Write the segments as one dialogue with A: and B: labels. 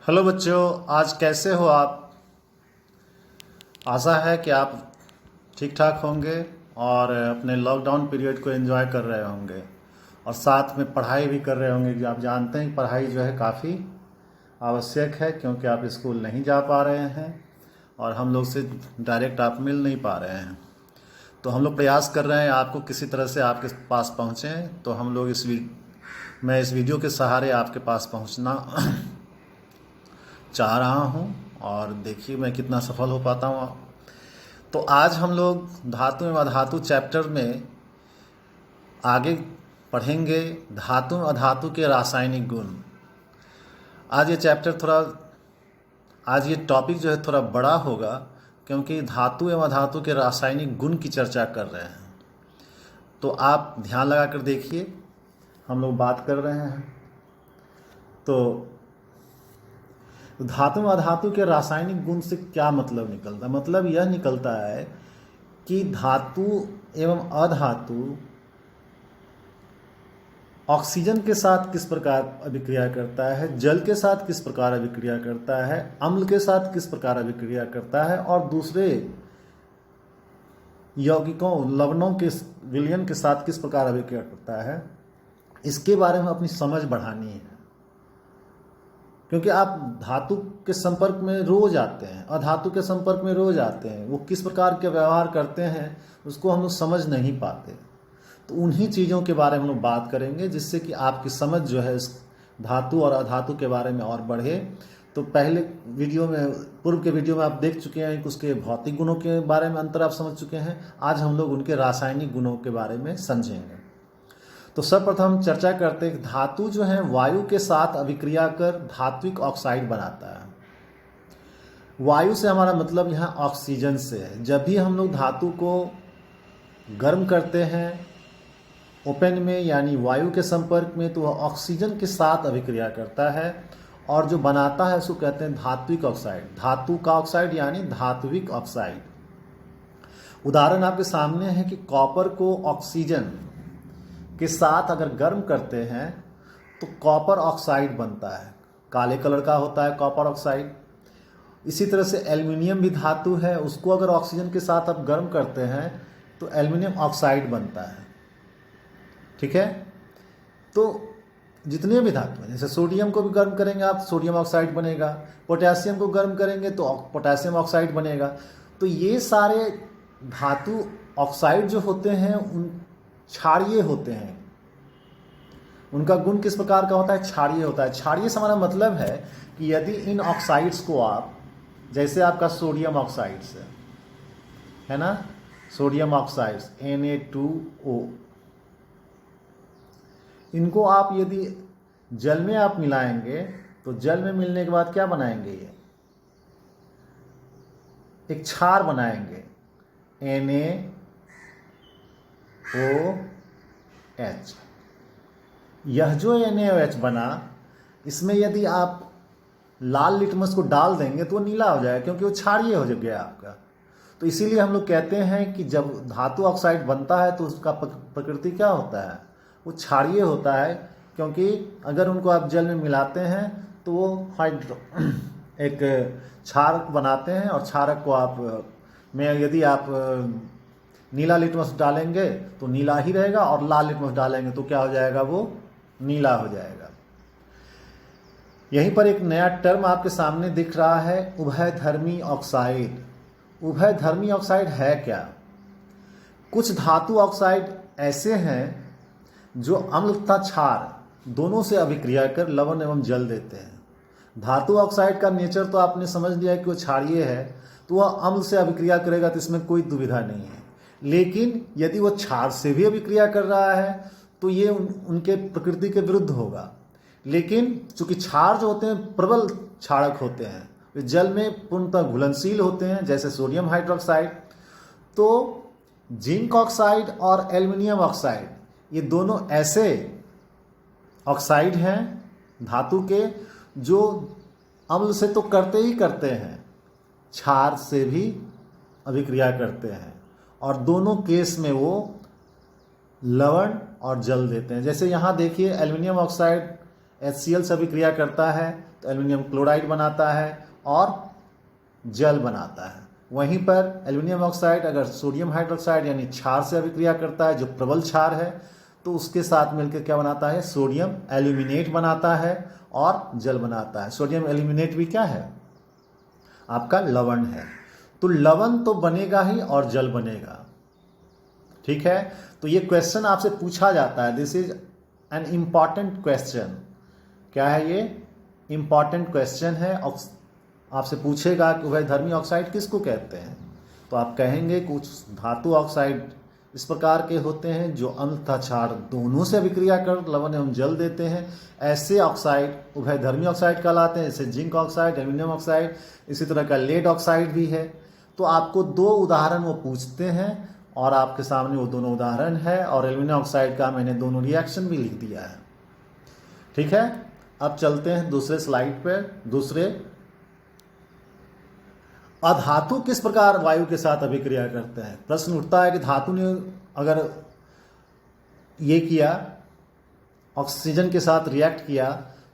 A: Hello बच्चों, आज कैसे हो आप। आशा है कि आप ठीक ठाक होंगे और अपने लॉकडाउन पीरियड को एंजॉय कर रहे होंगे और साथ में पढ़ाई भी कर रहे होंगे। जो आप जानते हैं पढ़ाई जो है काफ़ी आवश्यक है, क्योंकि आप स्कूल नहीं जा पा रहे हैं और हम लोग से डायरेक्ट आप मिल नहीं पा रहे हैं। तो हम लोग प्रयास कर रहे हैं आपको किसी तरह से आपके पास पहुँचें। तो हम लोग मैं इस वीडियो के सहारे आपके पास पहुँचना चाह रहा हूँ और देखिए मैं कितना सफल हो पाता हूँ। तो आज हम लोग धातु एवं अधातु चैप्टर में आगे पढ़ेंगे धातु एवं अधातु के रासायनिक गुण। आज ये टॉपिक जो है थोड़ा बड़ा होगा, क्योंकि धातु एवं अधातु के रासायनिक गुण की चर्चा कर रहे हैं। तो आप ध्यान लगा कर देखिए, हम लोग बात कर रहे हैं। तो धातु एवं अधातु के रासायनिक गुण से क्या मतलब निकलता है? मतलब यह निकलता है कि धातु एवं अधातु ऑक्सीजन के साथ किस प्रकार अभिक्रिया करता है, जल के साथ किस प्रकार अभिक्रिया करता है, अम्ल के साथ किस प्रकार अभिक्रिया करता है और दूसरे यौगिकों लवणों के विलयन के साथ किस प्रकार अभिक्रिया करता है, इसके बारे में अपनी समझ बढ़ानी है। क्योंकि आप धातु के संपर्क में रोज आते हैं, अधातु के संपर्क में रोज आते हैं, वो किस प्रकार के व्यवहार करते हैं उसको हम लोग समझ नहीं पाते। तो उन्हीं चीज़ों के बारे में हम लोग बात करेंगे, जिससे कि आपकी समझ जो है इस धातु और अधातु के बारे में और बढ़े। तो पहले पूर्व के वीडियो में आप देख चुके हैं कि उसके भौतिक गुणों के बारे में अंतर आप समझ चुके हैं। आज हम लोग उनके रासायनिक गुणों के बारे में समझेंगे। तो सर्वप्रथम चर्चा करते हैं कि धातु जो है वायु के साथ अभिक्रिया कर धात्विक ऑक्साइड बनाता है। वायु से हमारा मतलब यहाँ ऑक्सीजन से है। जब भी हम लोग धातु को गर्म करते हैं ओपन में यानी वायु के संपर्क में, तो वह ऑक्सीजन के साथ अभिक्रिया करता है और जो बनाता है उसको कहते हैं धात्विक ऑक्साइड। धातु का ऑक्साइड यानी धात्विक ऑक्साइड। उदाहरण आपके सामने है कि कॉपर को ऑक्सीजन के साथ अगर गर्म करते हैं तो कॉपर ऑक्साइड बनता है, काले कलर का होता है कॉपर ऑक्साइड। इसी तरह से एल्युमिनियम भी धातु है, उसको अगर ऑक्सीजन के साथ आप गर्म करते हैं तो एल्युमिनियम ऑक्साइड बनता है। ठीक है, तो जितने भी धातु हैं, जैसे सोडियम को भी गर्म करेंगे आप, सोडियम ऑक्साइड बनेगा। पोटेशियम को गर्म करेंगे तो पोटेशियम ऑक्साइड बनेगा। तो ये सारे धातु ऑक्साइड जो होते हैं उन क्षारीय होते हैं। उनका गुण किस प्रकार का होता है? क्षारीय होता है। क्षारीय से हमारा मतलब है कि यदि इन ऑक्साइड्स को आप, जैसे आपका सोडियम ऑक्साइड्स है ना, सोडियम ऑक्साइड्स Na2O, इनको आप यदि जल में आप मिलाएंगे तो जल में मिलने के बाद क्या बनाएंगे? ये एक क्षार बनाएंगे NaOH। यह जो NaOH बना, इसमें यदि आप लाल लिटमस को डाल देंगे तो वो नीला हो जाएगा, क्योंकि वो क्षारीय हो गया आपका। तो इसीलिए हम लोग कहते हैं कि जब धातु ऑक्साइड बनता है तो उसका प्रकृति क्या होता है? वो क्षारीय होता है, क्योंकि अगर उनको आप जल में मिलाते हैं तो वो एक क्षारक बनाते हैं और क्षारक को आप यदि आप नीला लिटमस डालेंगे तो नीला ही रहेगा और लाल लिटमस डालेंगे तो क्या हो जाएगा? वो नीला हो जाएगा। यहीं पर एक नया टर्म आपके सामने दिख रहा है, उभयधर्मी ऑक्साइड। उभयधर्मी ऑक्साइड है क्या? कुछ धातु ऑक्साइड ऐसे हैं जो अम्ल तथा क्षार दोनों से अभिक्रिया कर लवण एवं जल देते हैं। धातु ऑक्साइड का नेचर तो आपने समझ लिया कि वो क्षारीय है, तो वह अम्ल से अभिक्रिया करेगा, तो इसमें कोई दुविधा नहीं है। लेकिन यदि वो क्षार से भी अभिक्रिया कर रहा है तो ये उनके प्रकृति के विरुद्ध होगा। लेकिन चूंकि क्षार जो होते हैं प्रबल क्षारक होते हैं, वे जल में पूर्णतः घुलनशील होते हैं, जैसे सोडियम हाइड्रोक्साइड। तो जिंक ऑक्साइड और एल्युमिनियम ऑक्साइड, ये दोनों ऐसे ऑक्साइड हैं धातु के जो अम्ल से तो करते ही करते हैं, क्षार से भी अभिक्रिया करते हैं, और दोनों केस में वो लवण और जल देते हैं। जैसे यहाँ देखिए एल्युमिनियम ऑक्साइड HCl से अभिक्रिया करता है तो एल्युमिनियम क्लोराइड बनाता है और जल बनाता है। वहीं पर एल्युमिनियम ऑक्साइड अगर सोडियम हाइड्रोक्साइड यानी क्षार से अभिक्रिया करता है, जो प्रबल क्षार है, तो उसके साथ मिलकर क्या बनाता है, सोडियम एल्यूमिनेट बनाता है और जल बनाता है। सोडियम एल्यूमिनेट भी क्या है, आपका लवण है। तो लवण तो बनेगा ही और जल बनेगा, ठीक है। तो ये क्वेश्चन आपसे पूछा जाता है, this is an important question. क्या है ये, इंपॉर्टेंट क्वेश्चन है। आपसे पूछेगा कि उभयधर्मी ऑक्साइड किसको कहते हैं, तो आप कहेंगे कुछ धातु ऑक्साइड इस प्रकार के होते हैं जो अम्ल तथा क्षार दोनों से अभिक्रिया कर लवण एवं जल देते हैं। ऐसे ऑक्साइड उभयधर्मी ऑक्साइड कहलाते हैं, जैसे जिंक ऑक्साइड, एल्यूमिनियम ऑक्साइड, इसी तरह का लेड ऑक्साइड भी है। तो आपको दो उदाहरण वो पूछते हैं और आपके सामने वो दोनों उदाहरण है, और एल्यूमिनियम ऑक्साइड का मैंने दोनों रिएक्शन भी लिख दिया है, ठीक है। अब चलते हैं दूसरे स्लाइड पर। दूसरे, अधातु किस प्रकार वायु के साथ अभिक्रिया करते हैं। प्रश्न उठता है कि धातु ने अगर ये किया, ऑक्सीजन के साथ रिएक्ट किया,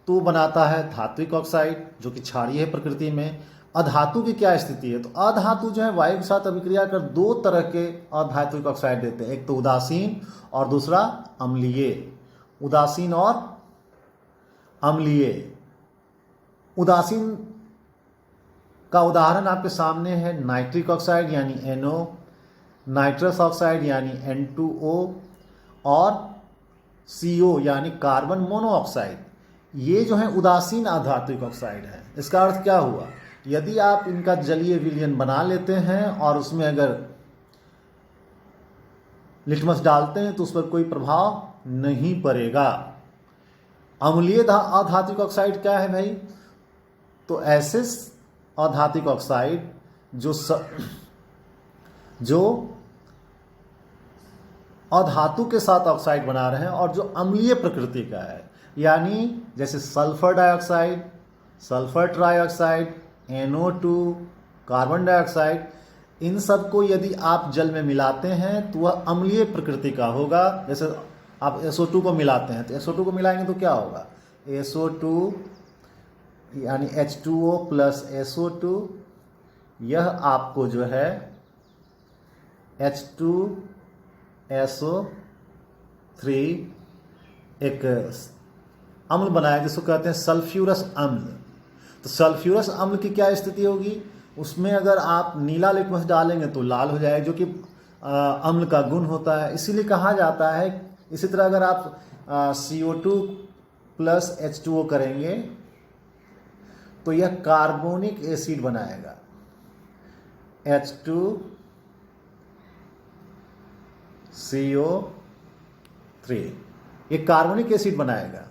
A: तो बनाता है धात्विक ऑक्साइड जो कि क्षारीय है प्रकृति में। अधातु की क्या स्थिति है, तो अधातु जो है वायु के साथ अभिक्रिया कर दो तरह के अधात्विक ऑक्साइड देते हैं, एक तो उदासीन और दूसरा अम्लीय। उदासीन और अम्लीय। उदासीन का उदाहरण आपके सामने है नाइट्रिक ऑक्साइड यानी NO, नाइट्रस ऑक्साइड यानी N2O और CO यानी कार्बन मोनोऑक्साइड। ये जो है उदासीन अधात्विक ऑक्साइड है। इसका अर्थ क्या हुआ, यदि आप इनका जलीय विलयन बना लेते हैं और उसमें अगर लिटमस डालते हैं तो उस पर कोई प्रभाव नहीं पड़ेगा। अम्लीय अधात्विक ऑक्साइड क्या है भाई, तो ऐसे अधात्विक ऑक्साइड जो अधातु के साथ ऑक्साइड बना रहे हैं और जो अम्लीय प्रकृति का है, यानी जैसे sulphur dioxide, sulphur trioxide, NO2, carbon dioxide, इन सब को यदि आप जल में मिलाते हैं तो वह अम्लीय प्रकृति का होगा। जैसे आप SO2 को मिलाते हैं, तो SO2 को मिलाएंगे तो क्या होगा, SO2 यानी H2O प्लस SO2, यह आपको जो है H2SO3 एक अम्ल बनाया जिसको कहते हैं सल्फ्यूरस अम्ल। तो सल्फ्यूरस अम्ल की क्या स्थिति होगी, उसमें अगर आप नीला लिटमस डालेंगे तो लाल हो जाएगा, जो कि अम्ल का गुण होता है, इसीलिए कहा जाता है। इसी तरह अगर आप CO2 प्लस H2O करेंगे तो यह कार्बोनिक एसिड बनाएगा, H2CO3, ये कार्बोनिक एसिड बनाएगा।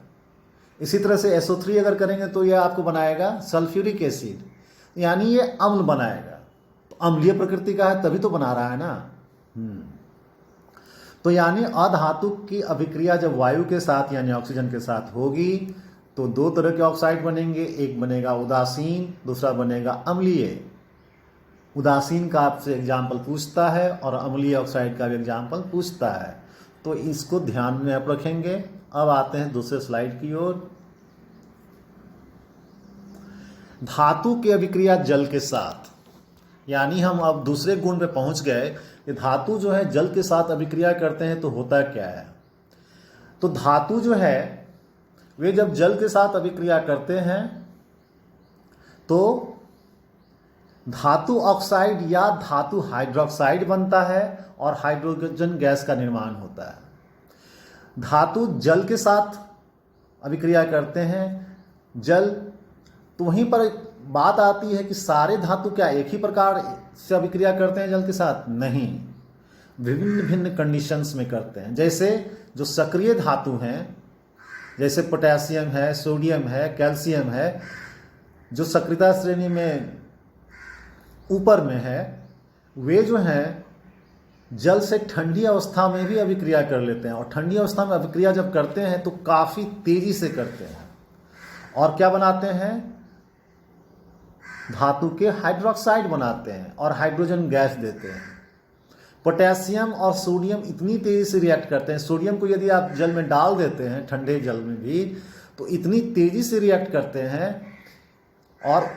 A: इसी तरह से SO3 अगर करेंगे तो यह आपको बनाएगा सल्फ्यूरिक एसिड, यानी ये अम्ल बनाएगा। तो अम्लीय प्रकृति का है तभी तो बना रहा है ना। तो यानी अधातु की अभिक्रिया जब वायु के साथ यानी ऑक्सीजन के साथ होगी तो दो तरह के ऑक्साइड बनेंगे, एक बनेगा उदासीन, दूसरा बनेगा अम्लीय। उदासीन का आपसे एग्जाम्पल पूछता है और अम्लीय ऑक्साइड का भी एग्जाम्पल पूछता है, तो इसको ध्यान में आप रखेंगे। अब आते हैं दूसरे स्लाइड की ओर। धातु की अभिक्रिया जल के साथ, यानी हम अब दूसरे गुण पे पहुंच गए कि धातु जो है जल के साथ अभिक्रिया करते हैं तो होता क्या है। तो धातु जो है वे जब जल के साथ अभिक्रिया करते हैं तो धातु ऑक्साइड या धातु हाइड्रोक्साइड बनता है और हाइड्रोजन गैस का निर्माण होता है। धातु जल के साथ अभिक्रिया करते हैं, जल, तो वहीं पर बात आती है कि सारे धातु क्या एक ही प्रकार से अभिक्रिया करते हैं जल के साथ, नहीं, विभिन्न भिन्न कंडीशंस में करते हैं। जैसे जो सक्रिय धातु हैं, जैसे पोटेशियम है, सोडियम है, कैल्शियम है, जो सक्रियता श्रेणी में ऊपर में है, वे जो हैं जल से ठंडी अवस्था में भी अभिक्रिया कर लेते हैं। और ठंडी अवस्था में अभिक्रिया जब करते हैं तो काफ़ी तेजी से करते हैं और क्या बनाते हैं, धातु के हाइड्रोक्साइड बनाते हैं और हाइड्रोजन गैस देते हैं। पोटेशियम और सोडियम इतनी तेज़ी से रिएक्ट करते हैं, सोडियम को यदि आप जल में डाल देते हैं, ठंडे जल में भी, तो इतनी तेज़ी से रिएक्ट करते हैं और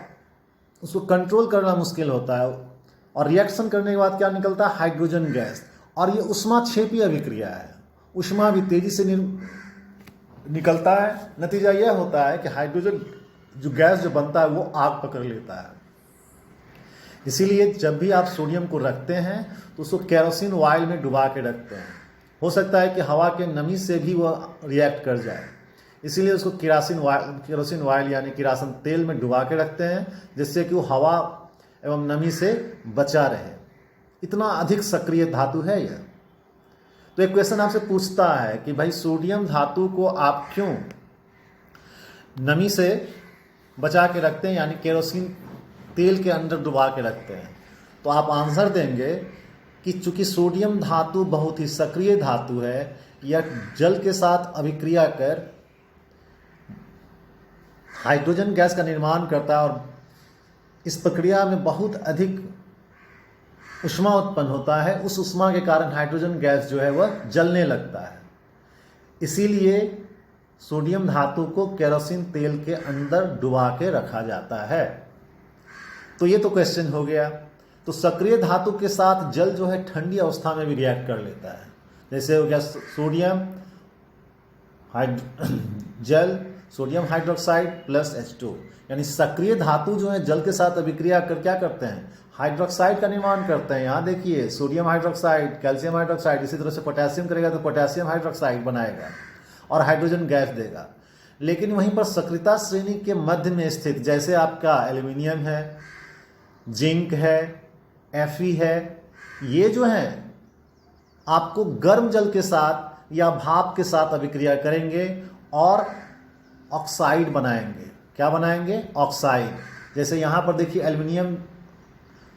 A: उसको कंट्रोल करना मुश्किल होता है, और रिएक्शन करने के बाद क्या निकलता है, हाइड्रोजन गैस। और ये ऊष्माक्षेपीय अभिक्रिया है, ऊष्मा भी तेजी से निकलता है। नतीजा यह होता है कि हाइड्रोजन जो गैस जो बनता है वो आग पकड़ लेता है। इसीलिए जब भी आप सोडियम को रखते हैं तो उसको केरोसिन ऑयल में डुबा के रखते हैं। हो सकता है कि हवा के नमी से भी वह रिएक्ट कर जाए, इसीलिए उसको केरोसिन ऑयल यानी किरासन तेल में डुबा के रखते हैं, जिससे कि वो हवा एवं नमी से बचा रहे। इतना अधिक सक्रिय धातु है यह। तो एक क्वेश्चन आपसे पूछता है कि भाई सोडियम धातु को आप क्यों नमी से बचा के रखते हैं, यानी केरोसिन तेल के अंदर डुबा के रखते हैं। तो आप आंसर देंगे कि चूंकि सोडियम धातु बहुत ही सक्रिय धातु है, यह जल के साथ अभिक्रिया कर हाइड्रोजन गैस का निर्माण करता है, और इस प्रक्रिया में बहुत अधिक ऊष्मा उत्पन्न होता है। उस ऊष्मा के कारण हाइड्रोजन गैस जो है वह जलने लगता है। इसीलिए सोडियम धातु को केरोसिन तेल के अंदर डुबा के रखा जाता है। तो ये तो क्वेश्चन हो गया। तो सक्रिय धातु के साथ जल जो है ठंडी अवस्था में भी रिएक्ट कर लेता है। जैसे हो गया सोडियम हाइड्रोक्साइड प्लस H2, यानी सक्रिय धातु जो है जल के साथ अभिक्रिया कर क्या करते हैं, हाइड्रोक्साइड का निर्माण करते हैं। यहाँ देखिए सोडियम हाइड्रोक्साइड, कैल्शियम हाइड्रोक्साइड, इसी तरह से पोटेशियम करेगा तो पोटेशियम हाइड्रोक्साइड बनाएगा और हाइड्रोजन गैस देगा। लेकिन वहीं पर सक्रियता श्रेणी के मध्य में स्थित, जैसे आपका एल्यूमिनियम है, जिंक है, Fe है, ये जो है आपको गर्म जल के साथ या भाप के साथ अभिक्रिया करेंगे और ऑक्साइड बनाएंगे। क्या बनाएंगे, ऑक्साइड। जैसे यहाँ पर देखिए एल्यूमिनियम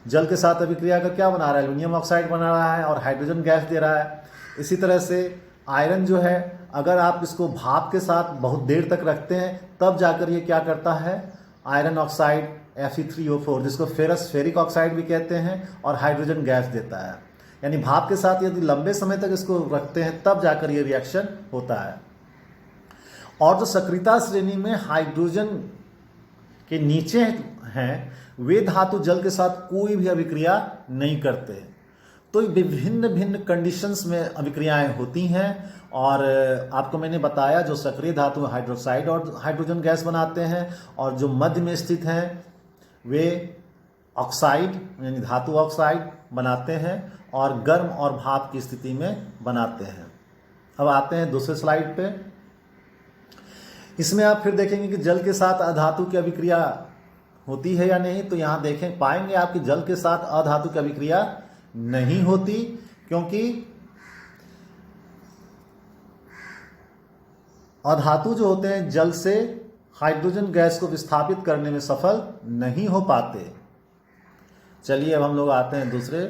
A: जल के साथ अभिक्रिया कर क्या बना रहा है, एल्यूमिनियम ऑक्साइड बना रहा है और हाइड्रोजन गैस दे रहा है। इसी तरह से आयरन जो है, अगर आप इसको भाप के साथ बहुत देर तक रखते हैं तब जाकर ये क्या करता है, आयरन ऑक्साइड Fe3O4, जिसको फेरिक ऑक्साइड भी कहते हैं, और हाइड्रोजन गैस देता है। यानी भाप के साथ यदि लंबे समय तक इसको रखते हैं तब जाकर ये रिएक्शन होता है। और जो सक्रियता श्रेणी में हाइड्रोजन के नीचे हैं वे धातु जल के साथ कोई भी अभिक्रिया नहीं करते। तो विभिन्न भिन्न कंडीशंस में अभिक्रियाएं होती हैं। और आपको मैंने बताया जो सक्रिय धातु हाइड्रोक्साइड और हाइड्रोजन गैस बनाते हैं, और जो मध्य में स्थित हैं वे ऑक्साइड यानी धातु ऑक्साइड बनाते हैं और गर्म और भाप की स्थिति में बनाते हैं। अब आते हैं दूसरे स्लाइड पे। इसमें आप फिर देखेंगे कि जल के साथ अधातु की अभिक्रिया होती है या नहीं। तो यहाँ देखें पाएंगे आप कि जल के साथ अधातु की अभिक्रिया नहीं होती, क्योंकि अधातु जो होते हैं जल से हाइड्रोजन गैस को विस्थापित करने में सफल नहीं हो पाते। चलिए अब हम लोग आते हैं दूसरे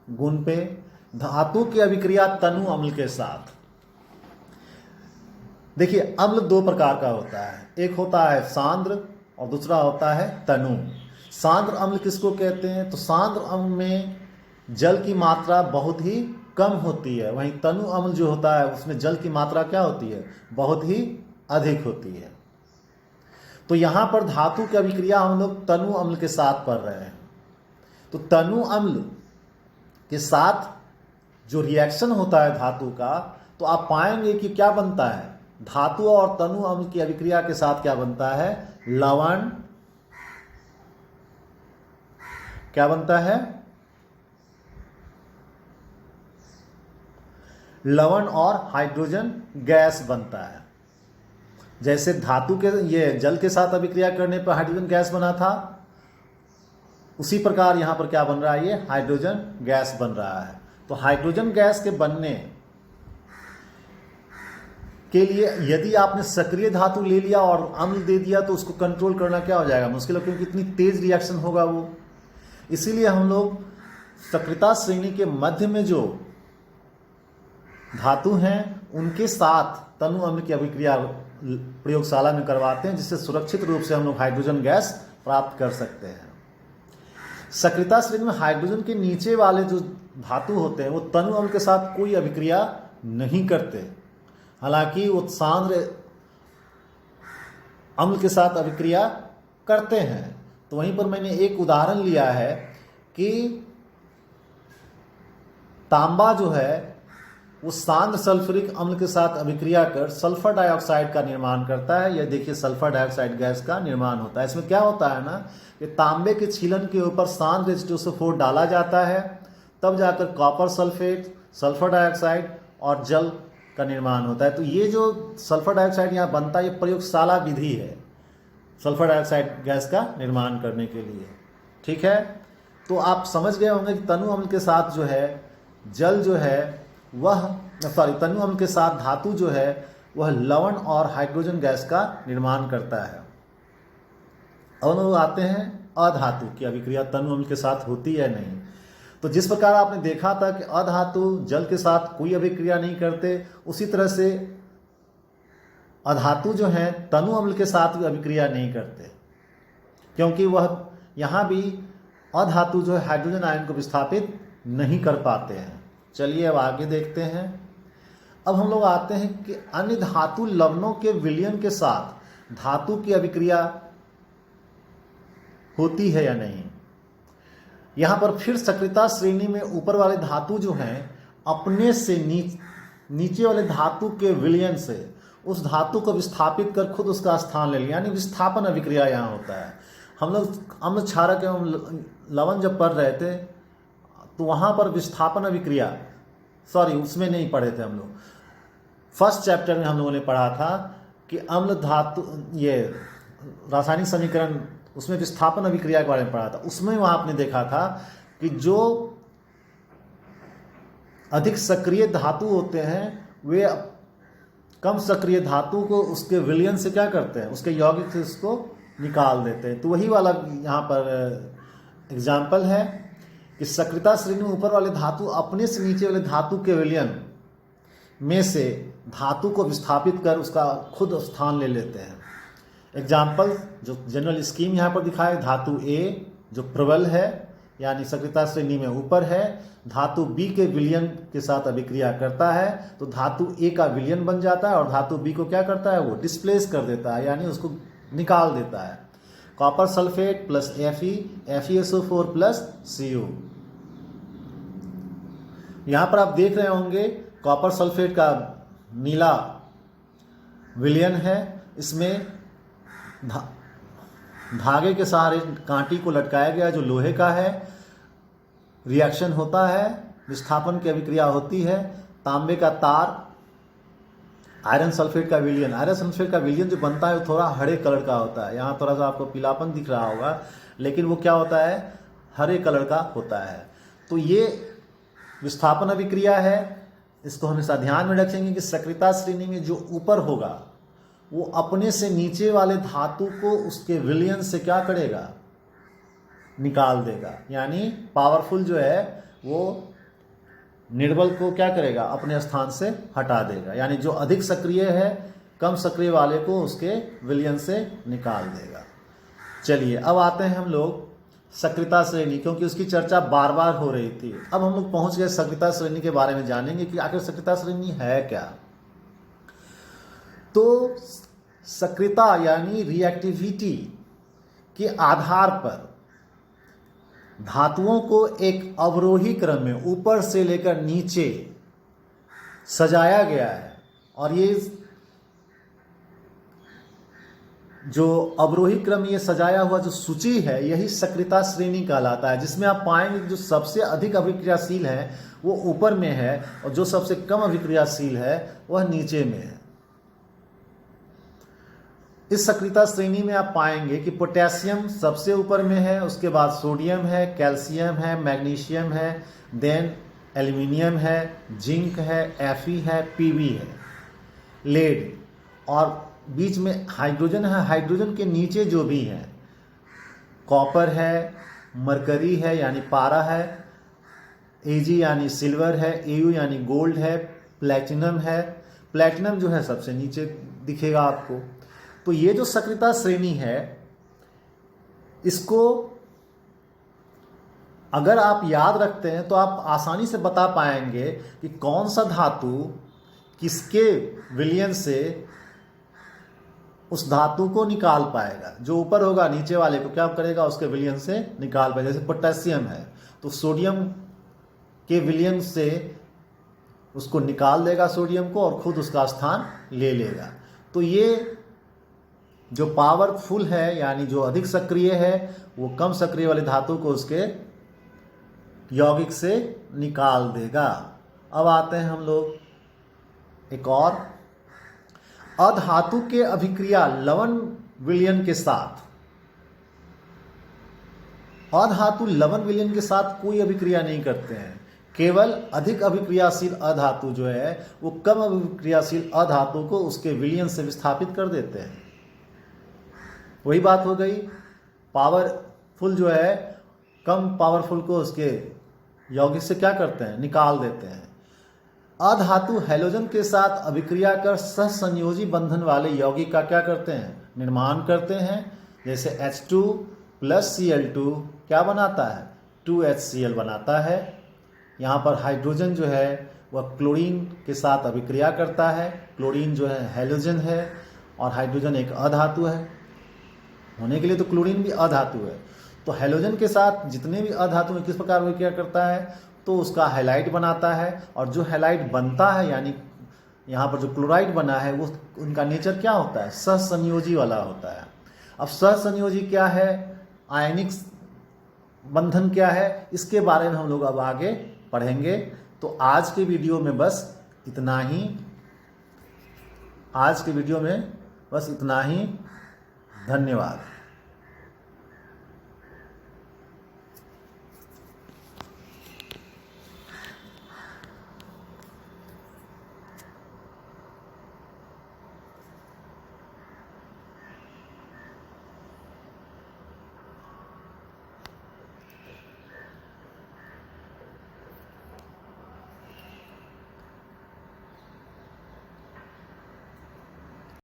A: गुण पे, धातु की अभिक्रिया तनु अम्ल के साथ। देखिए अम्ल दो प्रकार का होता है, एक होता है सांद्र और दूसरा होता है तनु। सांद्र अम्ल किसको कहते हैं, तो सांद्र अम्ल में जल की मात्रा बहुत ही कम होती है, वहीं तनु अम्ल जो होता है उसमें जल की मात्रा क्या होती है, बहुत ही अधिक होती है। तो यहां पर धातु की अभिक्रिया हम लोग तनु अम्ल के साथ पढ़ रहे हैं। तो तनु अम्ल के साथ जो रिएक्शन होता है धातु का, तो आप पाएंगे कि क्या बनता है, धातु और तनु अम्ल की अभिक्रिया के साथ क्या बनता है, लवण, क्या बनता है, लवण और हाइड्रोजन गैस बनता है। जैसे धातु के ये जल के साथ अभिक्रिया करने पर हाइड्रोजन गैस बना था, उसी प्रकार यहां पर क्या बन रहा है, ये हाइड्रोजन गैस बन रहा है। तो हाइड्रोजन गैस के बनने के लिए यदि आपने सक्रिय धातु ले लिया और अम्ल दे दिया तो उसको कंट्रोल करना क्या हो जाएगा, मुश्किल हो, क्योंकि इतनी तेज रिएक्शन होगा वो। इसीलिए हम लोग सक्रियता श्रेणी के मध्य में जो धातु हैं उनके साथ तनु अम्ल की अभिक्रिया प्रयोगशाला में करवाते हैं, जिससे सुरक्षित रूप से हम लोग हाइड्रोजन गैस प्राप्त कर सकते हैं। सक्रियता श्रेणी में हाइड्रोजन के नीचे वाले जो धातु होते हैं वो तनु अम्ल के साथ कोई अभिक्रिया नहीं करते। हालांकि वो सांद्र अम्ल के साथ अभिक्रिया करते हैं। तो वहीं पर मैंने एक उदाहरण लिया है कि तांबा जो है वो सांद्र सल्फ्यूरिक अम्ल के साथ अभिक्रिया कर सल्फर डाइऑक्साइड का निर्माण करता है। यह देखिए सल्फर डाइऑक्साइड गैस का निर्माण होता है। इसमें क्या होता है ना कि तांबे के छीलन के ऊपर सांद्र H2SO4 डाला जाता है, तब जाकर कॉपर सल्फेट, सल्फर डाइऑक्साइड और जल का निर्माण होता है। तो ये जो सल्फर डाइऑक्साइड यहाँ बनता है, ये प्रयोगशाला विधि है सल्फर डाइऑक्साइड गैस का निर्माण करने के लिए। ठीक है, तो आप समझ गए होंगे कि तनु अम्ल के साथ जो है जल जो है वह तनु अम्ल के साथ धातु जो है वह लवण और हाइड्रोजन गैस का निर्माण करता है। और लोग आते हैं अधातु की अभिक्रिया तनु अम्ल के साथ होती है नहीं। तो जिस प्रकार आपने देखा था कि अधातु जल के साथ कोई अभिक्रिया नहीं करते, उसी तरह से अधातु जो है तनु अम्ल के साथ भी अभिक्रिया नहीं करते, क्योंकि वह यहाँ भी अधातु जो है हाइड्रोजन आयन को विस्थापित नहीं कर पाते हैं। चलिए अब आगे देखते हैं। अब हम लोग आते हैं कि अन्य धातु लवणों के विलयन के साथ धातु की अभिक्रिया होती है या नहीं। यहां पर फिर सक्रियता श्रेणी में ऊपर वाले धातु जो हैं अपने से नीचे वाले धातु के विलयन से उस धातु को विस्थापित कर खुद उसका स्थान ले लिया, यानी विस्थापन अभिक्रिया यहाँ होता है। हम लोग अम्ल क्षारक एवं लवण जब पढ़ रहे थे तो वहाँ पर विस्थापन अभिक्रिया, उसमें नहीं पढ़े थे हम लोग। फर्स्ट चैप्टर में हम लोगों ने पढ़ा था कि अम्ल धातु ये रासायनिक समीकरण, उसमें विस्थापन अभिक्रिया के बारे में पढ़ा था। उसमें वहाँ आपने देखा था कि जो अधिक सक्रिय धातु होते हैं वे कम सक्रिय धातु को उसके विलयन से क्या करते हैं, उसके यौगिक से उसको निकाल देते हैं। तो वही वाला यहाँ पर एग्जाम्पल है कि सक्रियता श्रेणी में ऊपर वाले धातु अपने से नीचे वाले धातु के विलयन में से धातु को विस्थापित कर उसका खुद स्थान ले लेते हैं। एग्जाम्पल जो जनरल स्कीम यहाँ पर दिखाए, धातु ए जो प्रबल है यानी सक्रियता श्रेणी में ऊपर है, धातु बी के विलयन के साथ अभिक्रिया करता है तो धातु ए का विलयन बन जाता है और धातु बी को क्या करता है, वो डिस्प्लेस कर देता है, यानी उसको निकाल देता है। Copper sulphate plus FeSO4 plus Cu। यहां पर आप देख रहे होंगे कॉपर सल्फेट का नीला विलयन है। इसमें धागे के सहारे कांटी को लटकाया गया जो लोहे का है। रिएक्शन होता है, विस्थापन की अभिक्रिया होती है। तांबे का तार, आयरन सल्फेट का विलयन, आयरन सल्फेट का विलयन जो बनता है वो थोड़ा हरे कलर का होता है। यहाँ थोड़ा सा आपको पीलापन दिख रहा होगा, लेकिन वो क्या होता है, हरे कलर का होता है। तो ये विस्थापन अभिक्रिया है। इसको हमेशा ध्यान में रखेंगे कि सक्रियता श्रेणी में जो ऊपर होगा वो अपने से नीचे वाले धातु को उसके विलयन से क्या करेगा, निकाल देगा, यानी पावरफुल जो है वो निर्बल को क्या करेगा, अपने स्थान से हटा देगा, यानी जो अधिक सक्रिय है कम सक्रिय वाले को उसके विलयन से निकाल देगा। चलिए अब आते हैं हम लोग सक्रियता श्रेणी, क्योंकि उसकी चर्चा बार बार हो रही थी। अब हम लोग पहुंच गए सक्रियता श्रेणी के बारे में जानेंगे कि आखिर सक्रियता श्रेणी है क्या। तो सक्रियता यानी रिएक्टिविटी के आधार पर धातुओं को एक अवरोही क्रम में ऊपर से लेकर नीचे सजाया गया है, और ये जो अवरोही क्रम ये सजाया हुआ जो सूची है यही सक्रियता श्रेणी कहलाता है, जिसमें आप पाएंगे जो सबसे अधिक अभिक्रियाशील है वो ऊपर में है और जो सबसे कम अभिक्रियाशील है वह नीचे में है। इस सक्रियता श्रेणी में आप पाएंगे कि पोटेशियम सबसे ऊपर में है, उसके बाद सोडियम है, कैल्शियम है, मैग्नीशियम है, देन एल्यूमिनियम है, जिंक है, Fe है, Pb है, लेड, और बीच में हाइड्रोजन है। हाइड्रोजन के नीचे जो भी है कॉपर है, मरकरी है यानी पारा है, Ag यानी सिल्वर है, Au यानी गोल्ड है, प्लैटिनम है। प्लैटिनम जो है सबसे नीचे दिखेगा आपको। तो ये जो सक्रियता श्रेणी है इसको अगर आप याद रखते हैं तो आप आसानी से बता पाएंगे कि कौन सा धातु किसके विलयन से उस धातु को निकाल पाएगा। जो ऊपर होगा नीचे वाले को क्या करेगा, उसके विलयन से निकाल पाएगा। जैसे पोटेशियम है तो सोडियम के विलयन से उसको निकाल देगा सोडियम को और खुद उसका स्थान ले लेगा। तो ये जो पावरफुल है यानी जो अधिक सक्रिय है वो कम सक्रिय वाली धातु को उसके यौगिक से निकाल देगा। अब आते हैं हम लोग एक और अधातु के अभिक्रिया लवण विलयन के साथ। अधातु लवण विलयन के साथ कोई अभिक्रिया नहीं करते हैं, केवल अधिक अभिक्रियाशील अधातु जो है वो कम अभिक्रियाशील अधातु को उसके विलयन से विस्थापित कर देते हैं। वही बात हो गई, पावरफुल जो है कम पावरफुल को उसके यौगिक से क्या करते हैं, निकाल देते हैं। अधातु हैलोजन के साथ अभिक्रिया कर सहसंयोजी बंधन वाले यौगिक का क्या करते हैं, निर्माण करते हैं। जैसे H2 + Cl2 क्या बनाता है, 2HCl बनाता है। यहाँ पर हाइड्रोजन जो है वह क्लोरीन के साथ अभिक्रिया करता है। क्लोरीन जो है हैलोजन है और हाइड्रोजन एक अधातु है, होने के लिए तो क्लोरीन भी अधातु है। तो हैलोजन के साथ जितने भी अधातु में किस प्रकार अभिक्रिया करता है, तो उसका हैलाइड बनाता है। और जो हैलाइड बनता है यानी यहाँ पर जो क्लोराइड बना है वो उनका नेचर क्या होता है, सहसंयोजी वाला होता है। अब सहसंयोजी क्या है, आयनिक बंधन क्या है, इसके बारे में हम लोग अब आगे पढ़ेंगे। तो आज के वीडियो में बस इतना ही। धन्यवाद।